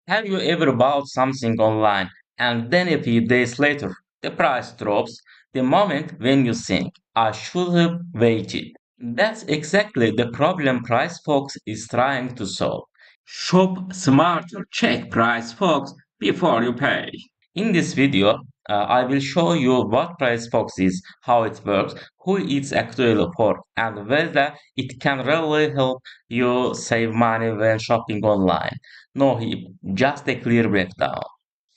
Have you ever bought something online and then a few days later the price drops? The moment when you think, I should have waited. That's exactly the problem Price Fox is trying to solve. Shop smarter, check Price Fox before you pay. In this video, I will show you what Price Fox is, how it works, who it's actually for, and whether it can really help you save money when shopping online. No heap, just a clear breakdown.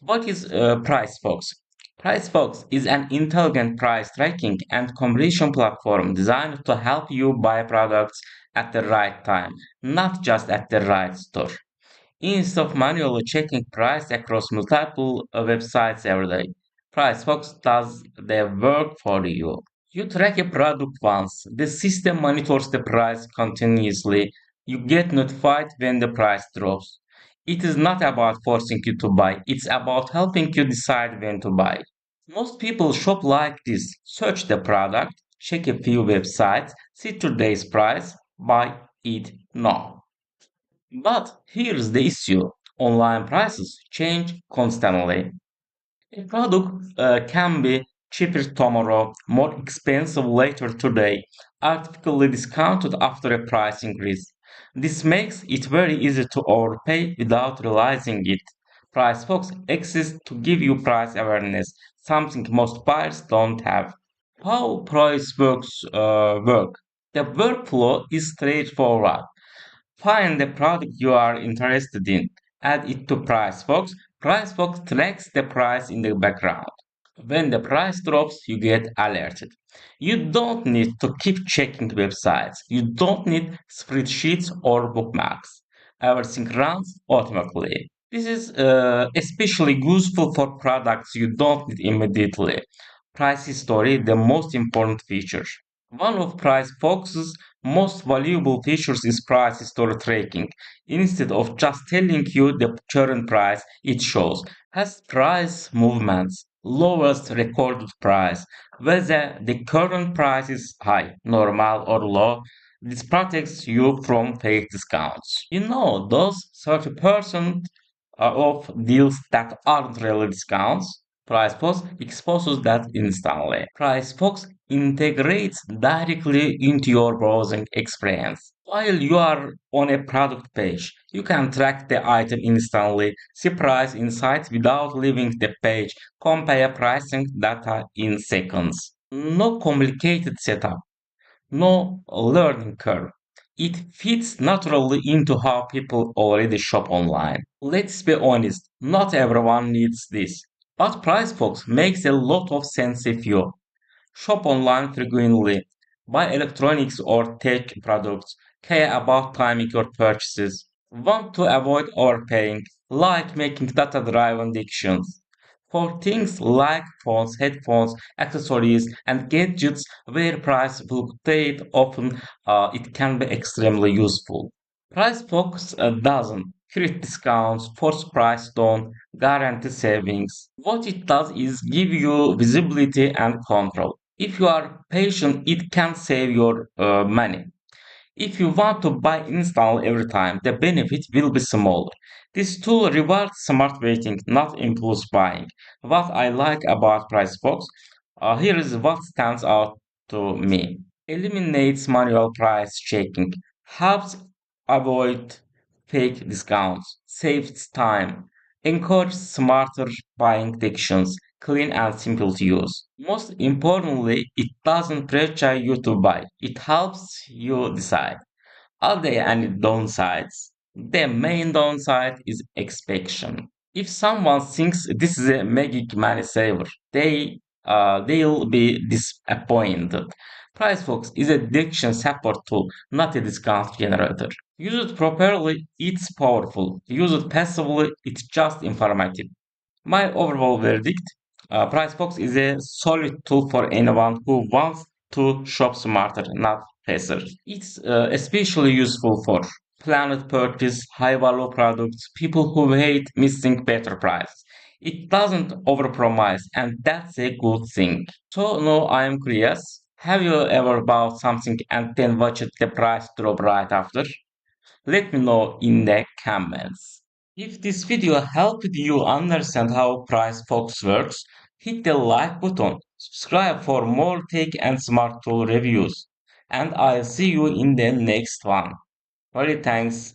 What is PriceFox? PriceFox is an intelligent price tracking and comparison platform designed to help you buy products at the right time, not just at the right store. Instead of manually checking price across multiple websites every day, PriceFox does the work for you. You track a product once, the system monitors the price continuously, you get notified when the price drops. It is not about forcing you to buy, it's about helping you decide when to buy. Most people shop like this: search the product, check a few websites, see today's price, buy it now. But here's the issue: online prices change constantly. A product can be cheaper tomorrow, more expensive later today, artificially discounted after a price increase. This makes it very easy to overpay without realizing it. PriceFox exists to give you price awareness, something most buyers don't have. How price work? The workflow is straightforward. Find the product you are interested in, add it to PriceFox. PriceFox tracks the price in the background. When the price drops, you get alerted. You don't need to keep checking websites. You don't need spreadsheets or bookmarks. Everything runs automatically. This is especially useful for products you don't need immediately. Price history, the most important feature. One of PriceFox's most valuable features is price history tracking. Instead of just telling you the current price, it shows has price movements, lowest recorded price, whether the current price is high, normal, or low. This protects you from fake discounts. Those 30% of deals that aren't really discounts. PriceFox exposes that instantly. PriceFox integrates directly into your browsing experience. While you are on a product page, you can track the item instantly, see price insights without leaving the page, compare pricing data in seconds. No complicated setup, no learning curve. It fits naturally into how people already shop online. Let's be honest, not everyone needs this. But PriceFox makes a lot of sense if you shop online frequently, buy electronics or tech products, care about timing your purchases, want to avoid overpaying, like making data-driven decisions. For things like phones, headphones, accessories, and gadgets where price fluctuate often, it can be extremely useful. Price Focus doesn't create discounts, force price down, guarantee savings. What it does is give you visibility and control. If you are patient, it can save your money. If you want to buy instantly every time, the benefit will be smaller. This tool rewards smart waiting, not impulse buying. What I like about PriceBox, here is what stands out to me. Eliminates manual price checking, helps avoid fake discounts, saves time, encourages smarter buying decisions, clean and simple to use. Most importantly, it doesn't pressure you to buy. It helps you decide. Are there any downsides? The main downside is expectation. If someone thinks this is a magic money saver, they'll be disappointed. PriceFox is a decision support tool, not a discount generator. Use it properly, it's powerful. Use it passively, it's just informative. My overall verdict: PriceBox is a solid tool for anyone who wants to shop smarter, not faster. It's especially useful for planned purchase, high value products, people who hate missing better price. It doesn't overpromise, and that's a good thing. So now I am curious. Have you ever bought something and then watched the price drop right after? Let me know in the comments. If this video helped you understand how PriceFox works, hit the like button, subscribe for more tech and smart tool reviews, and I'll see you in the next one. Really, thanks.